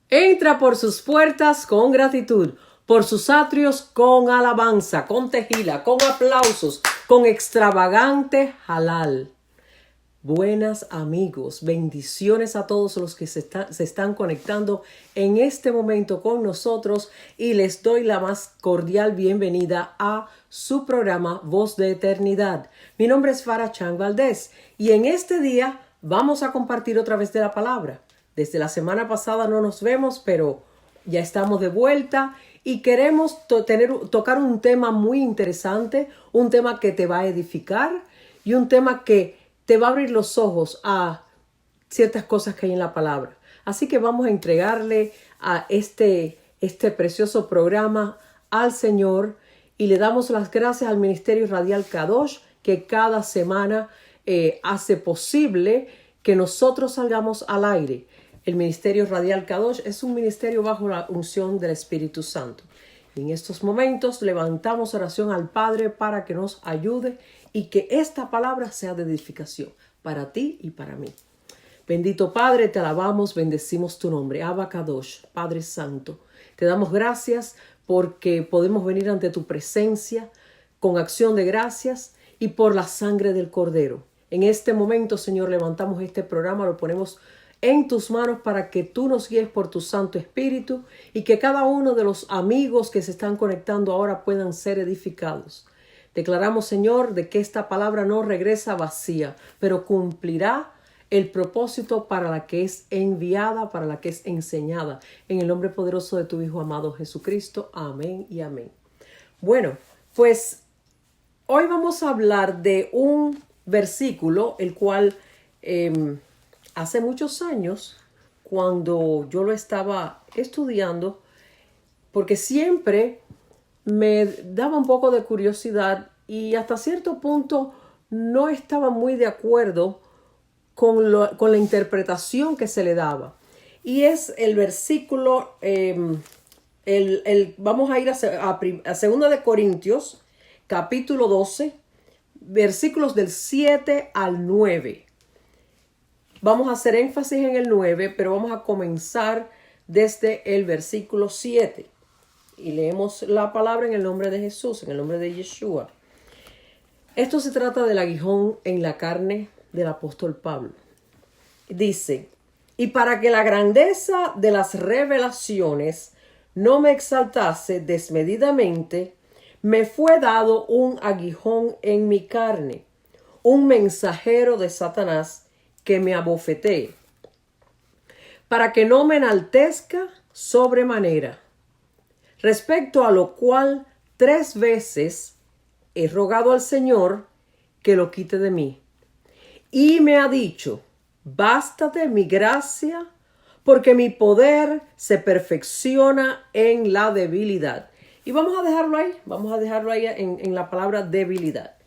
Entra por sus puertas con gratitud, por sus atrios con alabanza, con tejila, con aplausos, con extravagante halal. Buenas amigos, bendiciones a todos los que se están conectando en este momento con nosotros y les doy la más cordial bienvenida a su programa Voz de Eternidad. Mi nombre es Farah Chang Valdés y en este día vamos a compartir otra vez de la palabra. Desde la semana pasada no nos vemos, pero ya estamos de vuelta y queremos tocar un tema muy interesante, un tema que te va a edificar y un tema que te va a abrir los ojos a ciertas cosas que hay en la palabra. Así que vamos a entregarle a este precioso programa al Señor y le damos las gracias al Ministerio Radial Kadosh que cada semana hace posible que nosotros salgamos al aire. El Ministerio Radial Kadosh es un ministerio bajo la unción del Espíritu Santo. Y en estos momentos levantamos oración al Padre para que nos ayude y que esta palabra sea de edificación para ti y para mí. Bendito Padre, te alabamos, bendecimos tu nombre. Abba Kadosh, Padre Santo. Te damos gracias porque podemos venir ante tu presencia con acción de gracias y por la sangre del Cordero. En este momento, Señor, levantamos este programa, lo ponemos en tus manos para que tú nos guíes por tu Santo Espíritu y que cada uno de los amigos que se están conectando ahora puedan ser edificados. Declaramos, Señor, de que esta palabra no regresa vacía, pero cumplirá el propósito para la que es enviada, para la que es enseñada. En el nombre poderoso de tu Hijo amado Jesucristo. Amén y amén. Bueno, pues hoy vamos a hablar de un versículo, el cual hace muchos años, cuando yo lo estaba estudiando, porque siempre me daba un poco de curiosidad y hasta cierto punto no estaba muy de acuerdo con la interpretación que se le daba. Y es el versículo, vamos a ir a 2 de Corintios, capítulo 12, versículos del 7 al 9. Vamos a hacer énfasis en el 9, pero vamos a comenzar desde el versículo 7. Y leemos la palabra en el nombre de Jesús, en el nombre de Yeshua. Esto se trata del aguijón en la carne del apóstol Pablo. Dice, y para que la grandeza de las revelaciones no me exaltase desmedidamente, me fue dado un aguijón en mi carne, un mensajero de Satanás que me abofetee, para que no me enaltezca sobremanera. Respecto a lo cual 3 veces he rogado al Señor que lo quite de mí. Y me ha dicho, bástate mi gracia, porque mi poder se perfecciona en la debilidad. Y vamos a dejarlo ahí en la palabra debilidad.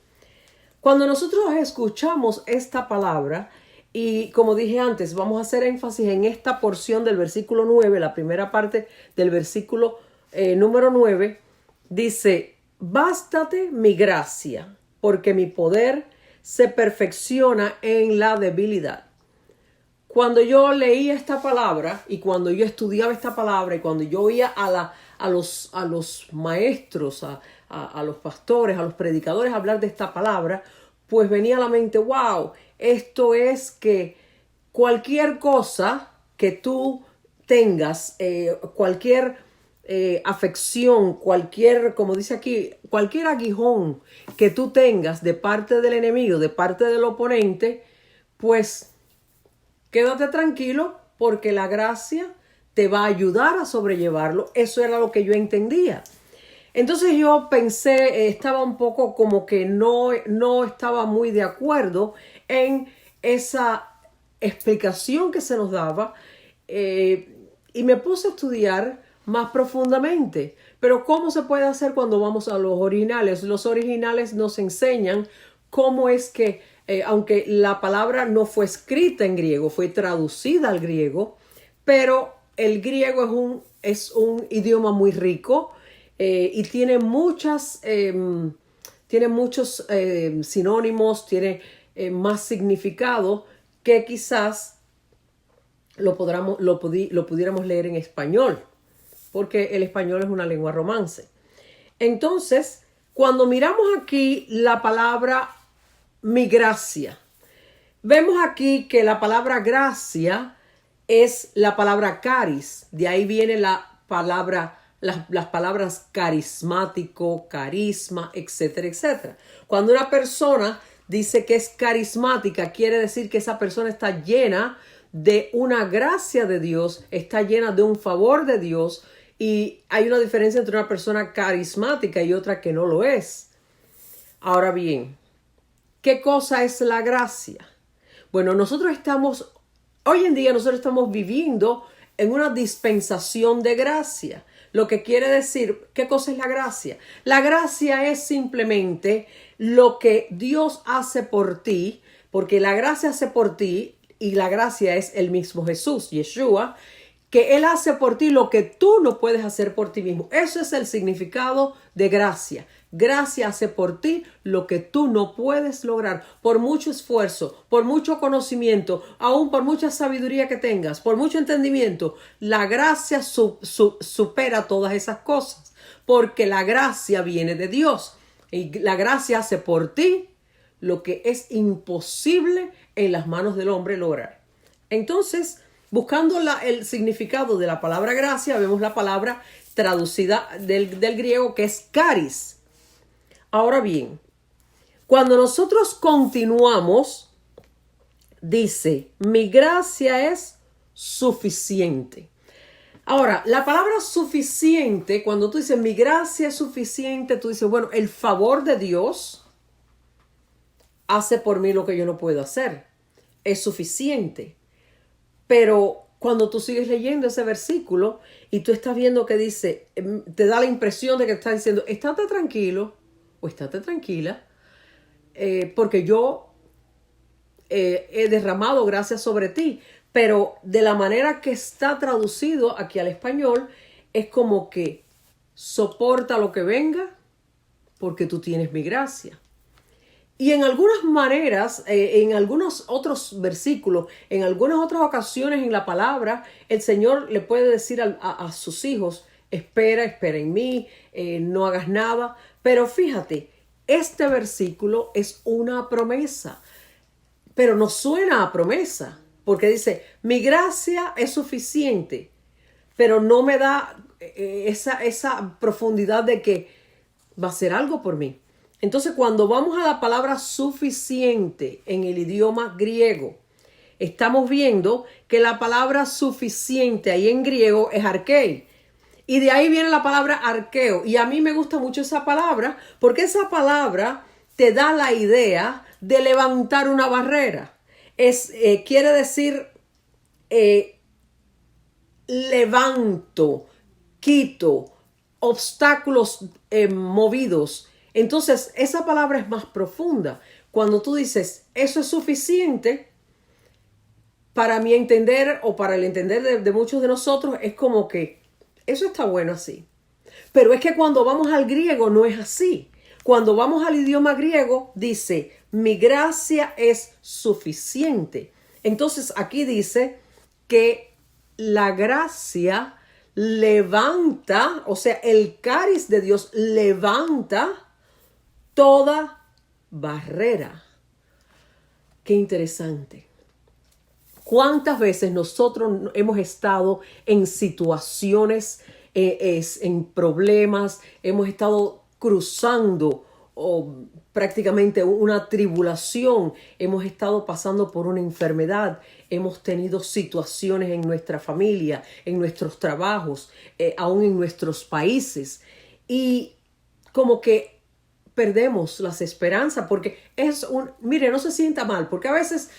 Cuando nosotros escuchamos esta palabra, y como dije antes, vamos a hacer énfasis en esta porción del versículo 9, la primera parte del versículo número 9, dice, bástate mi gracia, porque mi poder se perfecciona en la debilidad. Cuando yo leía esta palabra y cuando yo estudiaba esta palabra y cuando yo oía a los maestros, a los pastores, a los predicadores hablar de esta palabra, pues venía a la mente, wow, esto es que cualquier cosa que tú tengas, cualquier afección, como dice aquí, cualquier aguijón que tú tengas de parte del enemigo, de parte del oponente, pues quédate tranquilo porque la gracia te va a ayudar a sobrellevarlo. Eso era lo que yo entendía. Entonces yo pensé, estaba un poco como que no estaba muy de acuerdo en esa explicación que se nos daba y me puse a estudiar más profundamente. Pero ¿cómo se puede hacer cuando vamos a los originales? Los originales nos enseñan cómo es que, aunque la palabra no fue escrita en griego, fue traducida al griego, pero el griego es un idioma muy rico y tiene muchos sinónimos, tiene más significado que quizás lo pudiéramos leer en español, porque el español es una lengua romance. Entonces, cuando miramos aquí la palabra mi gracia, vemos aquí que la palabra gracia es la palabra caris. De ahí viene la palabra, las palabras carismático, carisma, etcétera, etcétera. Cuando una persona dice que es carismática, quiere decir que esa persona está llena de una gracia de Dios, está llena de un favor de Dios, y hay una diferencia entre una persona carismática y otra que no lo es. Ahora bien, ¿qué cosa es la gracia? Bueno, hoy en día nosotros estamos viviendo en una dispensación de gracia. Lo que quiere decir, ¿qué cosa es la gracia? La gracia es simplemente lo que Dios hace por ti, porque la gracia hace por ti, y la gracia es el mismo Jesús, Yeshua, que Él hace por ti lo que tú no puedes hacer por ti mismo. Eso es el significado de gracia. Gracia hace por ti lo que tú no puedes lograr por mucho esfuerzo, por mucho conocimiento, aún por mucha sabiduría que tengas, por mucho entendimiento. La gracia supera todas esas cosas, porque la gracia viene de Dios. Y la gracia hace por ti lo que es imposible en las manos del hombre lograr. Entonces, buscando el significado de la palabra gracia, vemos la palabra traducida del griego, que es caris. Ahora bien, cuando nosotros continuamos, dice, mi gracia es suficiente. Ahora, la palabra suficiente, cuando tú dices mi gracia es suficiente, tú dices, bueno, el favor de Dios hace por mí lo que yo no puedo hacer. Es suficiente. Pero cuando tú sigues leyendo ese versículo y tú estás viendo que dice, te da la impresión de que está diciendo, estate tranquilo o estate tranquila, porque yo he derramado gracia sobre ti. Pero de la manera que está traducido aquí al español, es como que soporta lo que venga porque tú tienes mi gracia. Y en algunas maneras, en algunos otros versículos, en algunas otras ocasiones en la palabra, el Señor le puede decir a sus hijos, espera en mí, no hagas nada. Pero fíjate, este versículo es una promesa, pero no suena a promesa, porque dice, mi gracia es suficiente, pero no me da esa profundidad de que va a hacer algo por mí. Entonces, cuando vamos a la palabra suficiente en el idioma griego, estamos viendo que la palabra suficiente ahí en griego es arkei. Y de ahí viene la palabra arqueo. Y a mí me gusta mucho esa palabra porque esa palabra te da la idea de levantar una barrera. Quiere decir levanto, quito, obstáculos movidos. Entonces, esa palabra es más profunda. Cuando tú dices, eso es suficiente, para mi entender o para el entender de muchos de nosotros, es como que eso está bueno así. Pero es que cuando vamos al griego no es así. Cuando vamos al idioma griego, dice, mi gracia es suficiente. Entonces, aquí dice que la gracia levanta, o sea, el caris de Dios levanta toda barrera. Qué interesante. ¿Cuántas veces nosotros hemos estado en situaciones, en problemas, hemos estado cruzando prácticamente una tribulación, hemos estado pasando por una enfermedad, hemos tenido situaciones en nuestra familia, en nuestros trabajos, aún en nuestros países, y como que perdemos las esperanzas porque mire, no se sienta mal, porque a veces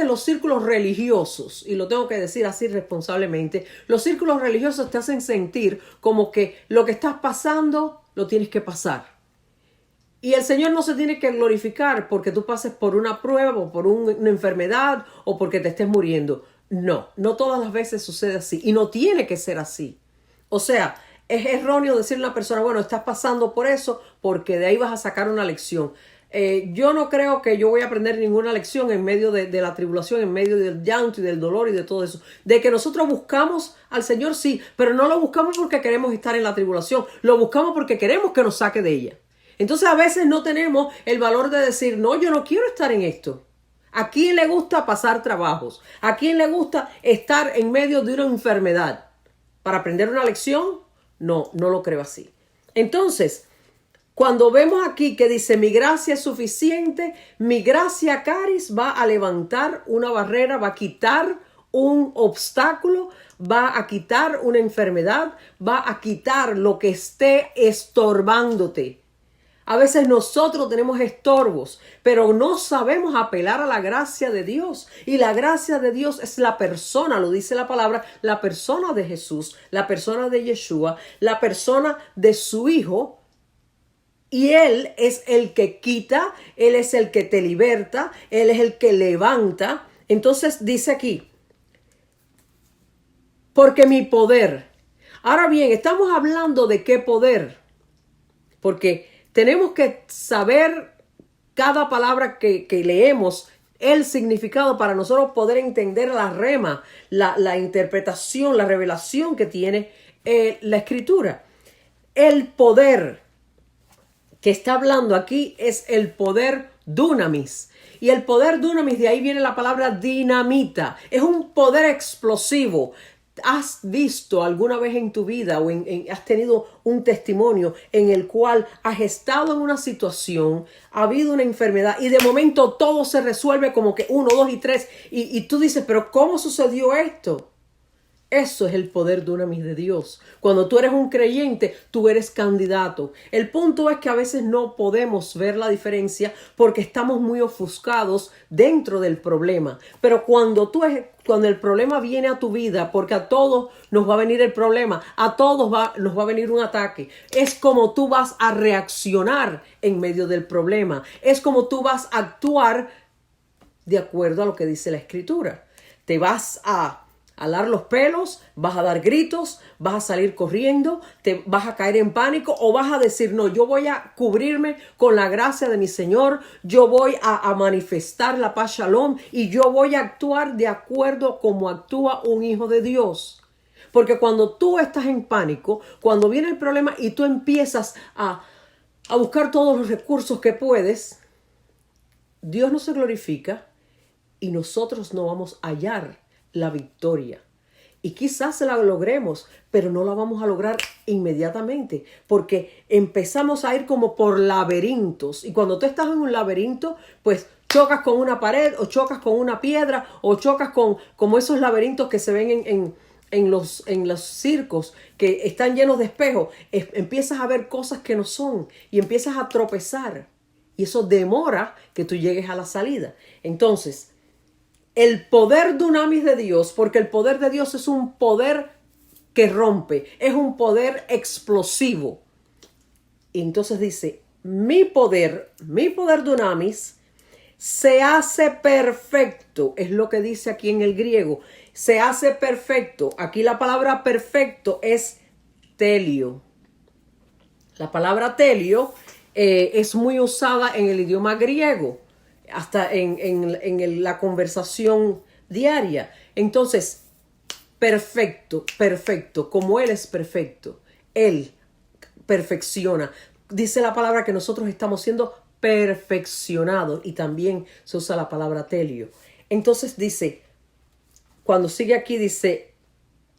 los círculos religiosos, y lo tengo que decir así responsablemente, los círculos religiosos te hacen sentir como que lo que estás pasando lo tienes que pasar. Y el Señor no se tiene que glorificar porque tú pases por una prueba o por una enfermedad o porque te estés muriendo. No todas las veces sucede así y no tiene que ser así. O sea, es erróneo decirle a una persona, bueno, estás pasando por eso porque de ahí vas a sacar una lección. yo no creo que yo voy a aprender ninguna lección en medio de la tribulación, en medio del llanto y del dolor y de todo eso. De que nosotros buscamos al Señor, sí, pero no lo buscamos porque queremos estar en la tribulación. Lo buscamos porque queremos que nos saque de ella. Entonces a veces no tenemos el valor de decir, no, yo no quiero estar en esto. ¿A quién le gusta pasar trabajos? ¿A quién le gusta estar en medio de una enfermedad? ¿Para aprender una lección? No, no lo creo así. Entonces, cuando vemos aquí que dice, mi gracia es suficiente, mi gracia, caris, va a levantar una barrera, va a quitar un obstáculo, va a quitar una enfermedad, va a quitar lo que esté estorbándote. A veces nosotros tenemos estorbos, pero no sabemos apelar a la gracia de Dios. Y la gracia de Dios es la persona, lo dice la palabra, la persona de Jesús, la persona de Yeshua, la persona de su Hijo. Y Él es el que quita, Él es el que te liberta, Él es el que levanta. Entonces dice aquí, porque mi poder. Ahora bien, estamos hablando de qué poder. Porque tenemos que saber cada palabra que leemos, el significado para nosotros poder entender la rema, la interpretación, la revelación que tiene la Escritura. El poder que está hablando aquí es el poder dunamis. Y el poder dunamis, de ahí viene la palabra dinamita. Es un poder explosivo. ¿Has visto alguna vez en tu vida o has tenido un testimonio en el cual has estado en una situación, ha habido una enfermedad y de momento todo se resuelve como que 1, 2 y 3 y tú dices, pero ¿cómo sucedió esto? Eso es el poder dunamis de Dios. Cuando tú eres un creyente, tú eres candidato. El punto es que a veces no podemos ver la diferencia porque estamos muy ofuscados dentro del problema. Pero cuando el problema viene a tu vida, porque a todos nos va a venir el problema, a todos nos va a venir un ataque. Es como tú vas a reaccionar en medio del problema. Es como tú vas a actuar de acuerdo a lo que dice la Escritura. Te vas a alar los pelos, vas a dar gritos, vas a salir corriendo, te vas a caer en pánico o vas a decir, no, yo voy a cubrirme con la gracia de mi Señor, yo voy a manifestar la paz shalom y yo voy a actuar de acuerdo como actúa un hijo de Dios. Porque cuando tú estás en pánico, cuando viene el problema y tú empiezas a buscar todos los recursos que puedes, Dios no se glorifica y nosotros no vamos a hallar la victoria. Y quizás se la logremos, pero no la vamos a lograr inmediatamente, porque empezamos a ir como por laberintos. Y cuando tú estás en un laberinto, pues chocas con una pared, o chocas con una piedra, o chocas con como esos laberintos que se ven en los circos, que están llenos de espejos. Empiezas a ver cosas que no son, y empiezas a tropezar. Y eso demora que tú llegues a la salida. Entonces, el poder dunamis de Dios, porque el poder de Dios es un poder que rompe, es un poder explosivo. Y entonces dice, mi poder dunamis se hace perfecto, es lo que dice aquí en el griego, se hace perfecto. Aquí la palabra perfecto es telio. La palabra telio es muy usada en el idioma griego, hasta en la conversación diaria. Entonces, perfecto, como Él es perfecto, Él perfecciona. Dice la palabra que nosotros estamos siendo perfeccionados y también se usa la palabra telio. Entonces dice, cuando sigue aquí dice,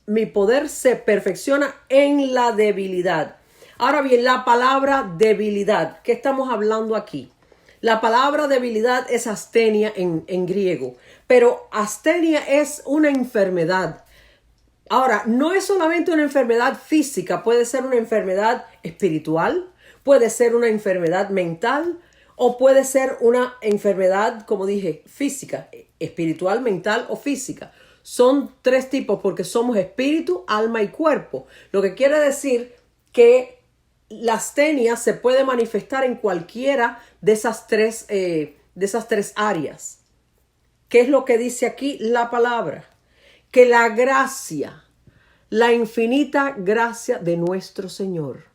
mi poder se perfecciona en la debilidad. Ahora bien, la palabra debilidad, ¿qué estamos hablando aquí? La palabra debilidad es astenia en griego, pero astenia es una enfermedad. Ahora, no es solamente una enfermedad física, puede ser una enfermedad espiritual, puede ser una enfermedad mental o puede ser una enfermedad, como dije, física, espiritual, mental o física. Son 3 tipos porque somos espíritu, alma y cuerpo. Lo que quiere decir que la astenia se puede manifestar en cualquiera de esas tres áreas. ¿Qué es lo que dice aquí la palabra? Que la gracia, la infinita gracia de nuestro Señor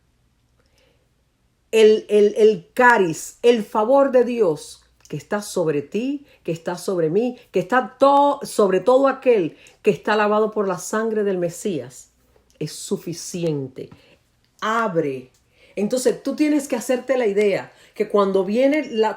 el caris, el favor de Dios que está sobre ti, que está sobre mí, que está sobre todo aquel que está lavado por la sangre del Mesías, es suficiente. Abre. Entonces tú tienes que hacerte la idea que cuando viene la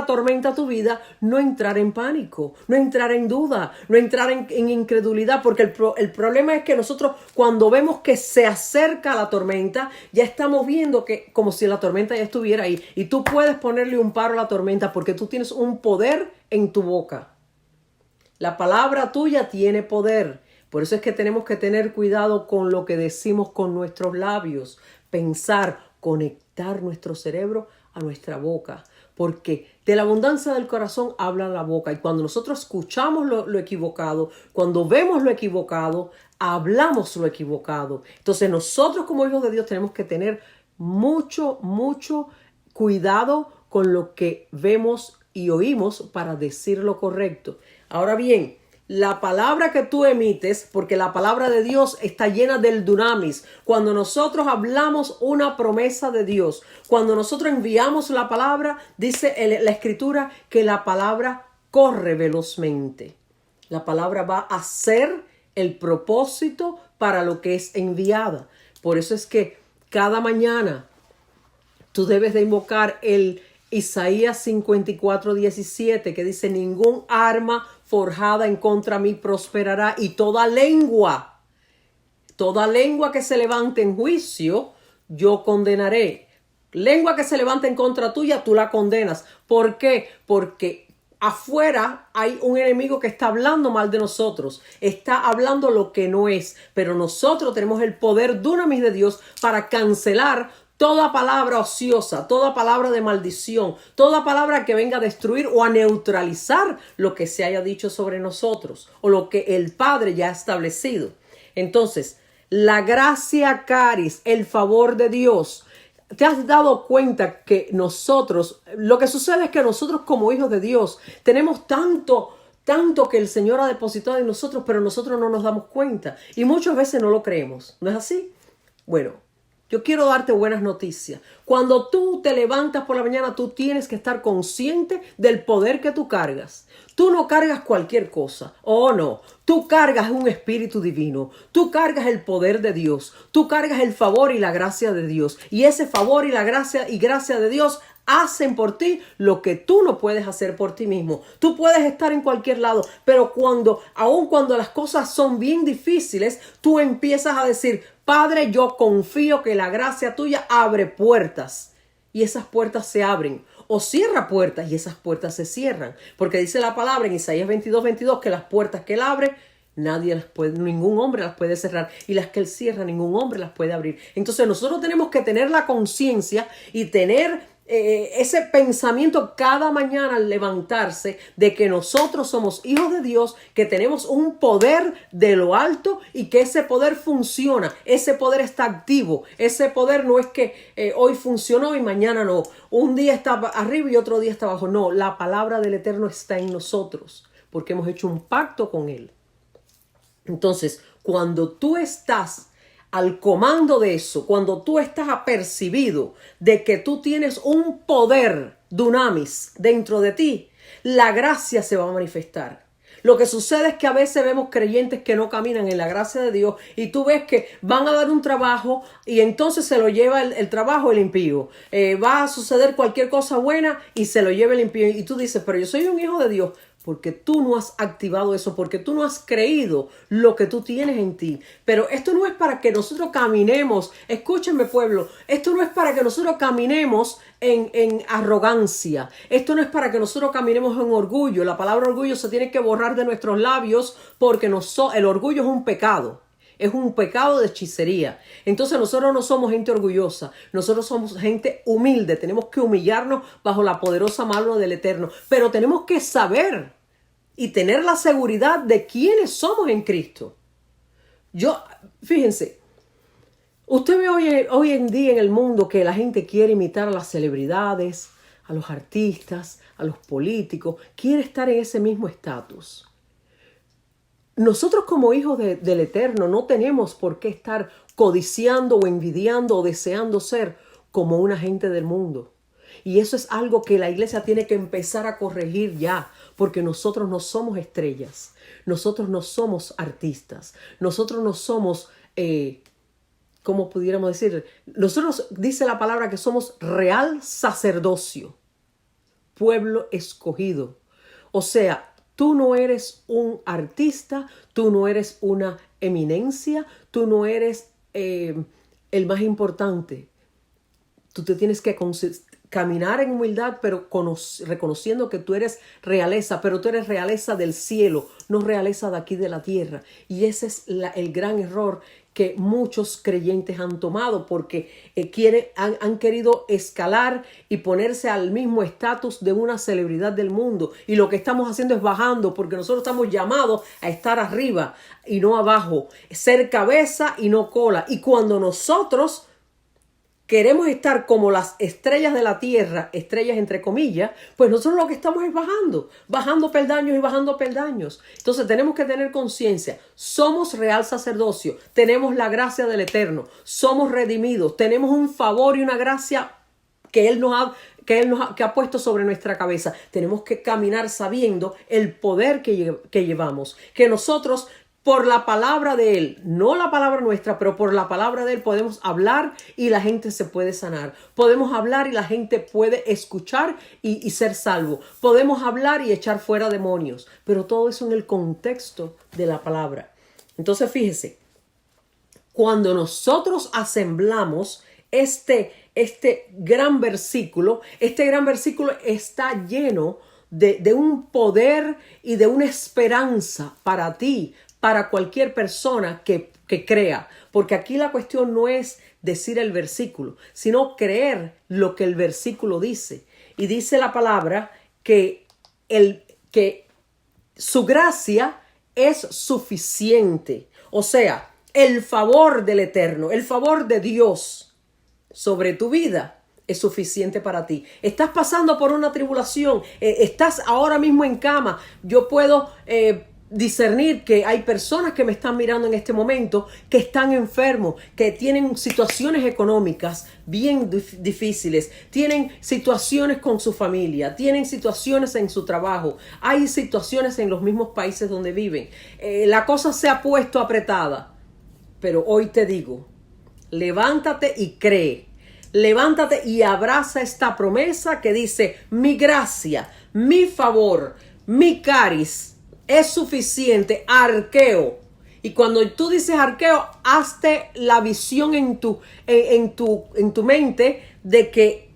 tormenta a tu vida, no entrar en pánico, no entrar en duda, no entrar en incredulidad, porque el problema es que nosotros cuando vemos que se acerca la tormenta, ya estamos viendo que como si la tormenta ya estuviera ahí, y tú puedes ponerle un paro a la tormenta porque tú tienes un poder en tu boca. La palabra tuya tiene poder. Por eso es que tenemos que tener cuidado con lo que decimos con nuestros labios, pensar, conectar nuestro cerebro a nuestra boca, porque de la abundancia del corazón habla la boca, y cuando nosotros escuchamos lo equivocado, cuando vemos lo equivocado, hablamos lo equivocado. Entonces nosotros como hijos de Dios tenemos que tener mucho cuidado con lo que vemos y oímos para decir lo correcto. Ahora bien, la palabra que tú emites, porque la palabra de Dios está llena del dunamis. Cuando nosotros hablamos una promesa de Dios, cuando nosotros enviamos la palabra, dice la Escritura que la palabra corre velozmente. La palabra va a hacer el propósito para lo que es enviada. Por eso es que cada mañana tú debes de invocar el Isaías 54:17, que dice: ningún arma forjada en contra mí prosperará, y toda lengua que se levante en juicio, yo condenaré. Lengua que se levante en contra tuya, tú la condenas. ¿Por qué? Porque afuera hay un enemigo que está hablando mal de nosotros, está hablando lo que no es, pero nosotros tenemos el poder dunamis de Dios para cancelar toda palabra ociosa, toda palabra de maldición, toda palabra que venga a destruir o a neutralizar lo que se haya dicho sobre nosotros o lo que el Padre ya ha establecido. Entonces, la gracia caris, el favor de Dios. ¿Te has dado cuenta que nosotros, lo que sucede es que nosotros como hijos de Dios tenemos tanto que el Señor ha depositado en nosotros, pero nosotros no nos damos cuenta y muchas veces no lo creemos? ¿No es así? Bueno, yo quiero darte buenas noticias. Cuando tú te levantas por la mañana, tú tienes que estar consciente del poder que tú cargas. Tú no cargas cualquier cosa. Oh, no. Tú cargas un espíritu divino. Tú cargas el poder de Dios. Tú cargas el favor y la gracia de Dios. Y ese favor y la gracia de Dios hacen por ti lo que tú no puedes hacer por ti mismo. Tú puedes estar en cualquier lado, pero aun cuando las cosas son bien difíciles, tú empiezas a decir: Padre, yo confío que la gracia tuya abre puertas, y esas puertas se abren, o cierra puertas y esas puertas se cierran, porque dice la palabra en Isaías 22:22 que las puertas que él abre, ningún hombre las puede cerrar, y las que él cierra, ningún hombre las puede abrir. Entonces nosotros tenemos que tener la conciencia y tener ese pensamiento cada mañana al levantarse de que nosotros somos hijos de Dios, que tenemos un poder de lo alto y que ese poder funciona, ese poder está activo. Ese poder no es que hoy funcionó y mañana no, un día está arriba y otro día está abajo. No, la palabra del Eterno está en nosotros porque hemos hecho un pacto con Él. Entonces, cuando tú estás al comando de eso, cuando tú estás apercibido de que tú tienes un poder dunamis dentro de ti, la gracia se va a manifestar. Lo que sucede es que a veces vemos creyentes que no caminan en la gracia de Dios, y tú ves que van a dar un trabajo y entonces se lo lleva el trabajo el impío. Va a suceder cualquier cosa buena y se lo lleva el impío. Y tú dices: pero yo soy un hijo de Dios. Porque tú no has activado eso, porque tú no has creído lo que tú tienes en ti. Pero esto no es para que nosotros caminemos, escúchenme pueblo, esto no es para que nosotros caminemos en arrogancia. Esto no es para que nosotros caminemos en orgullo. La palabra orgullo se tiene que borrar de nuestros labios, porque el orgullo es un pecado. Es un pecado de hechicería. Entonces nosotros no somos gente orgullosa. Nosotros somos gente humilde. Tenemos que humillarnos bajo la poderosa mano del Eterno. Pero tenemos que saber y tener la seguridad de quiénes somos en Cristo. Fíjense, usted ve hoy en día en el mundo que la gente quiere imitar a las celebridades, a los artistas, a los políticos. Quiere estar en ese mismo estatus. Nosotros como hijos del Eterno no tenemos por qué estar codiciando o envidiando o deseando ser como un agente del mundo. Y eso es algo que la iglesia tiene que empezar a corregir ya, porque nosotros no somos estrellas, nosotros no somos artistas, nosotros no somos, ¿cómo pudiéramos decir? Nosotros, dice la palabra, que somos real sacerdocio, pueblo escogido. O sea, tú no eres un artista, tú no eres una eminencia, tú no eres el más importante. Tú te tienes que caminar en humildad, pero reconociendo que tú eres realeza, pero tú eres realeza del cielo, no realeza de aquí de la tierra. Y ese es el gran error que muchos creyentes han tomado, porque han querido escalar y ponerse al mismo estatus de una celebridad del mundo. Y lo que estamos haciendo es bajando, porque nosotros estamos llamados a estar arriba y no abajo, ser cabeza y no cola. Y cuando nosotros queremos estar como las estrellas de la tierra, estrellas entre comillas, pues nosotros lo que estamos es bajando peldaños y bajando peldaños. Entonces tenemos que tener conciencia, somos real sacerdocio, tenemos la gracia del Eterno, somos redimidos, tenemos un favor y una gracia que Él ha puesto sobre nuestra cabeza. Tenemos que caminar sabiendo el poder que llevamos, que nosotros, por la palabra de Él, no la palabra nuestra, pero por la palabra de Él podemos hablar y la gente se puede sanar. Podemos hablar y la gente puede escuchar y ser salvo. Podemos hablar y echar fuera demonios, pero todo eso en el contexto de la palabra. Entonces fíjese, cuando nosotros asemblamos este gran versículo está lleno de un poder y de una esperanza para ti, para cualquier persona que crea. Porque aquí la cuestión no es decir el versículo, sino creer lo que el versículo dice. Y dice la palabra que su gracia es suficiente. O sea, el favor del Eterno, el favor de Dios sobre tu vida es suficiente para ti. Estás pasando por una tribulación, estás ahora mismo en cama. Yo puedo discernir que hay personas que me están mirando en este momento que están enfermos, que tienen situaciones económicas bien difíciles, tienen situaciones con su familia, tienen situaciones en su trabajo, hay situaciones en los mismos países donde viven. La cosa se ha puesto apretada, pero hoy te digo, levántate y cree. Levántate y abraza esta promesa que dice: mi gracia, mi favor, mi caris es suficiente, arqueo. Y cuando tú dices arqueo, hazte la visión en tu mente de que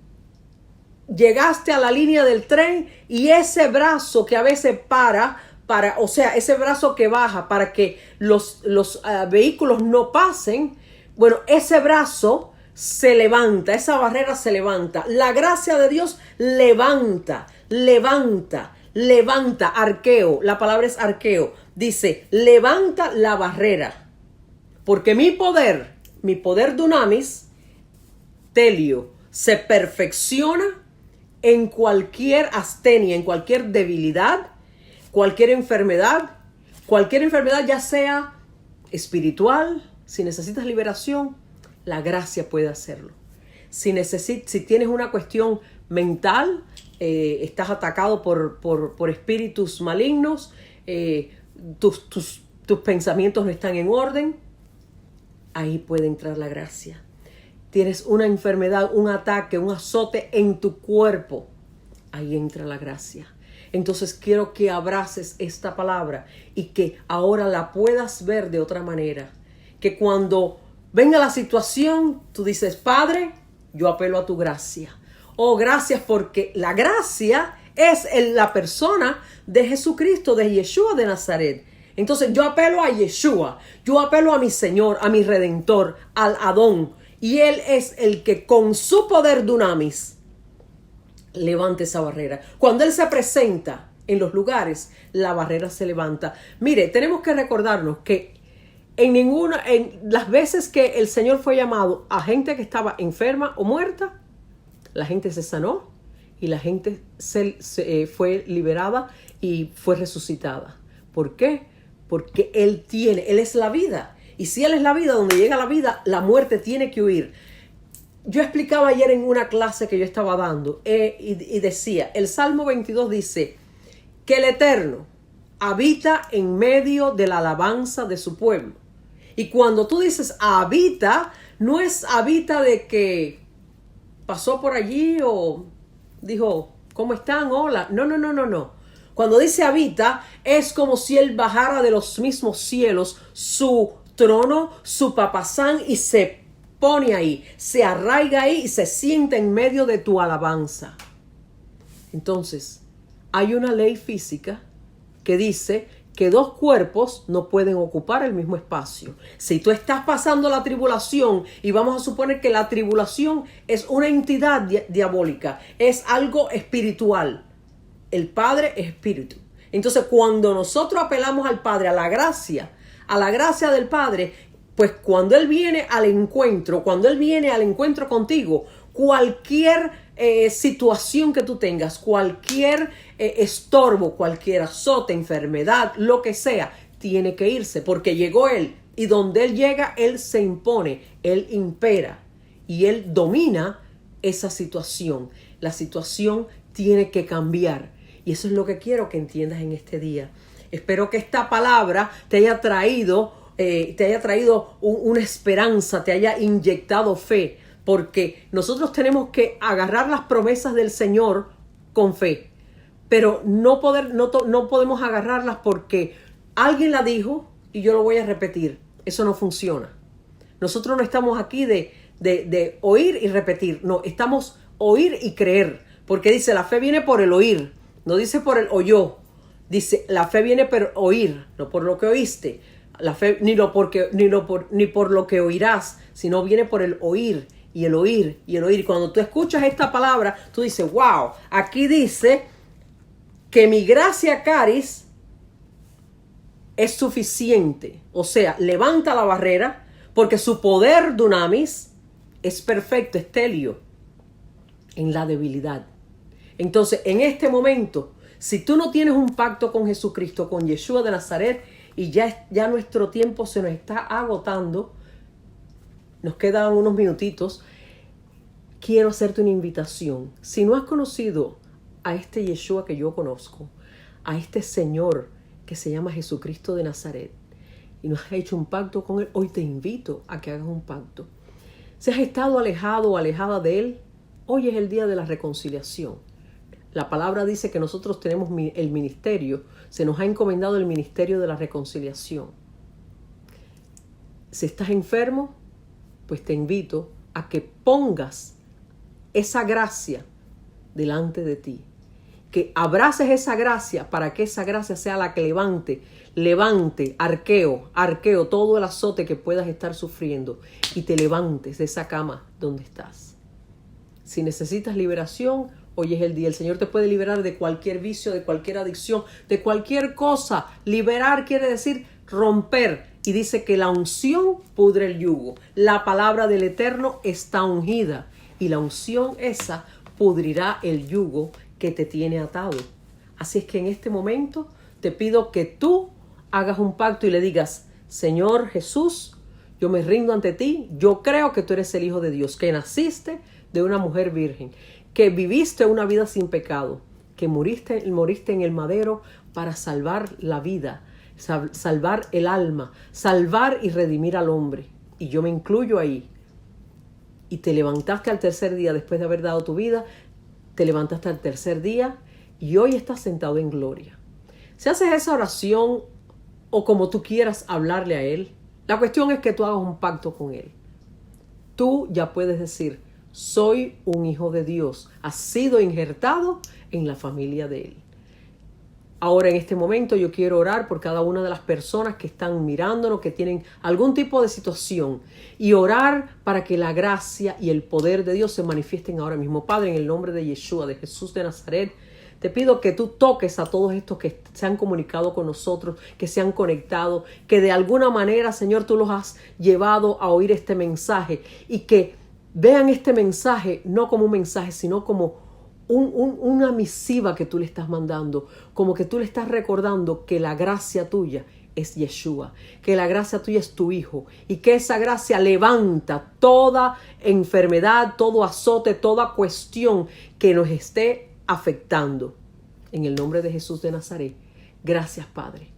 llegaste a la línea del tren y ese brazo que a veces o sea, ese brazo que baja para que los vehículos no pasen, bueno, ese brazo se levanta, esa barrera se levanta. La gracia de Dios levanta, arqueo. La palabra es arqueo. Dice, levanta la barrera. Porque mi poder dunamis, telio, se perfecciona en cualquier astenia, en cualquier debilidad, cualquier enfermedad ya sea espiritual. Si necesitas liberación, la gracia puede hacerlo. Si tienes una cuestión mental, estás atacado por espíritus malignos, tus pensamientos no están en orden, ahí puede entrar la gracia. Tienes una enfermedad, un ataque, un azote en tu cuerpo, ahí entra la gracia. Entonces quiero que abraces esta palabra y que ahora la puedas ver de otra manera. Que cuando venga la situación, tú dices: Padre, yo apelo a tu gracia. Oh, gracias, porque la gracia es la persona de Jesucristo, de Yeshua de Nazaret. Entonces yo apelo a Yeshua, yo apelo a mi Señor, a mi Redentor, al Adón. Y Él es el que con su poder dunamis levanta esa barrera. Cuando Él se presenta en los lugares, la barrera se levanta. Mire, tenemos que recordarnos que en las veces que el Señor fue llamado a gente que estaba enferma o muerta, la gente se sanó y la gente fue liberada y fue resucitada. ¿Por qué? Porque Él es la vida. Y si Él es la vida, donde llega la vida, la muerte tiene que huir. Yo explicaba ayer en una clase que yo estaba dando y decía, el Salmo 22 dice que el Eterno habita en medio de la alabanza de su pueblo. Y cuando tú dices habita, no es habita de que pasó por allí o dijo, ¿cómo están? Hola. No. Cuando dice habita, es como si él bajara de los mismos cielos su trono, su papasán, y se pone ahí, se arraiga ahí y se sienta en medio de tu alabanza. Entonces, hay una ley física que dice que dos cuerpos no pueden ocupar el mismo espacio. Si tú estás pasando la tribulación, y vamos a suponer que la tribulación es una entidad diabólica, es algo espiritual. El Padre es espíritu. Entonces, cuando nosotros apelamos al Padre, a la gracia del Padre, pues cuando Él viene al encuentro contigo, cualquier situación que tú tengas, cualquier estorbo, cualquier azote, enfermedad, lo que sea, tiene que irse, porque llegó Él, y donde Él llega, Él se impone, Él impera, y Él domina esa situación. La situación tiene que cambiar, y eso es lo que quiero que entiendas en este día. Espero que esta palabra te haya traído una esperanza, te haya inyectado fe, porque nosotros tenemos que agarrar las promesas del Señor con fe, pero no podemos agarrarlas porque alguien la dijo y yo lo voy a repetir. Eso no funciona. Nosotros no estamos aquí de oír y repetir, no, estamos oír y creer, porque dice la fe viene por el oír, no dice por el oyó, dice la fe viene por oír, no por lo que oíste. La fe ni por lo que oirás, sino viene por el oír y el oír y el oír. Cuando tú escuchas esta palabra, tú dices, wow, aquí dice que mi gracia caris es suficiente. O sea, levanta la barrera porque su poder dunamis es perfecto, es telio en la debilidad. Entonces, en este momento, si tú no tienes un pacto con Jesucristo, con Yeshua de Nazaret, y ya nuestro tiempo se nos está agotando, nos quedan unos minutitos, quiero hacerte una invitación. Si no has conocido a este Yeshua que yo conozco, a este Señor que se llama Jesucristo de Nazaret, y no has hecho un pacto con Él, hoy te invito a que hagas un pacto. Si has estado alejado o alejada de Él, hoy es el día de la reconciliación. La palabra dice que nosotros tenemos el ministerio, se nos ha encomendado el ministerio de la reconciliación. Si estás enfermo, pues te invito a que pongas esa gracia delante de ti. Que abraces esa gracia para que esa gracia sea la que levante, arqueo todo el azote que puedas estar sufriendo y te levantes de esa cama donde estás. Si necesitas liberación, hoy es el día. El Señor te puede liberar de cualquier vicio, de cualquier adicción, de cualquier cosa. Liberar quiere decir romper. Y dice que la unción pudre el yugo. La palabra del Eterno está ungida. Y la unción esa pudrirá el yugo que te tiene atado. Así es que en este momento te pido que tú hagas un pacto y le digas, Señor Jesús, yo me rindo ante ti. Yo creo que tú eres el Hijo de Dios, que naciste de una mujer virgen, que viviste una vida sin pecado, que moriste en el madero para salvar la vida, salvar el alma, salvar y redimir al hombre. Y yo me incluyo ahí. Y te levantaste al tercer día después de haber dado tu vida, te levantaste al tercer día y hoy estás sentado en gloria. Si haces esa oración o como tú quieras hablarle a Él, la cuestión es que tú hagas un pacto con Él. Tú ya puedes decir, soy un hijo de Dios, has sido injertado en la familia de Él. Ahora en este momento yo quiero orar por cada una de las personas que están mirándonos, que tienen algún tipo de situación, y orar para que la gracia y el poder de Dios se manifiesten ahora mismo. Padre, en el nombre de Yeshua, de Jesús de Nazaret, te pido que tú toques a todos estos que se han comunicado con nosotros, que se han conectado, que de alguna manera, Señor, tú los has llevado a oír este mensaje y que vean este mensaje no como un mensaje, sino como una misiva que tú le estás mandando, como que tú le estás recordando que la gracia tuya es Yeshua, que la gracia tuya es tu Hijo y que esa gracia levanta toda enfermedad, todo azote, toda cuestión que nos esté afectando. En el nombre de Jesús de Nazaret. Gracias, Padre.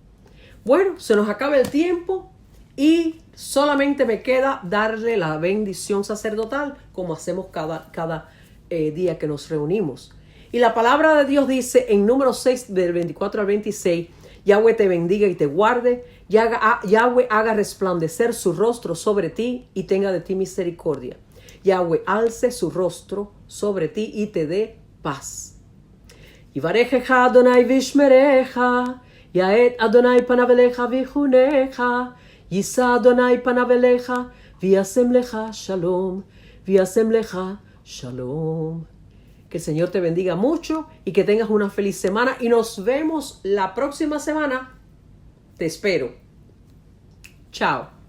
Bueno, se nos acaba el tiempo y solamente me queda darle la bendición sacerdotal como hacemos cada día que nos reunimos. Y la palabra de Dios dice en número 6 del 24 al 26, Yahweh te bendiga y te guarde, Yahweh haga resplandecer su rostro sobre ti y tenga de ti misericordia. Yahweh alce su rostro sobre ti y te dé paz. Yivarechecha Adonai vishmerecha, Yaet Adonai panav elecha vichunecha, Yisa Adonai panav elecha, Viasem lecha shalom, Viasem lecha shalom. Que el Señor te bendiga mucho y que tengas una feliz semana. Y nos vemos la próxima semana. Te espero. Chao.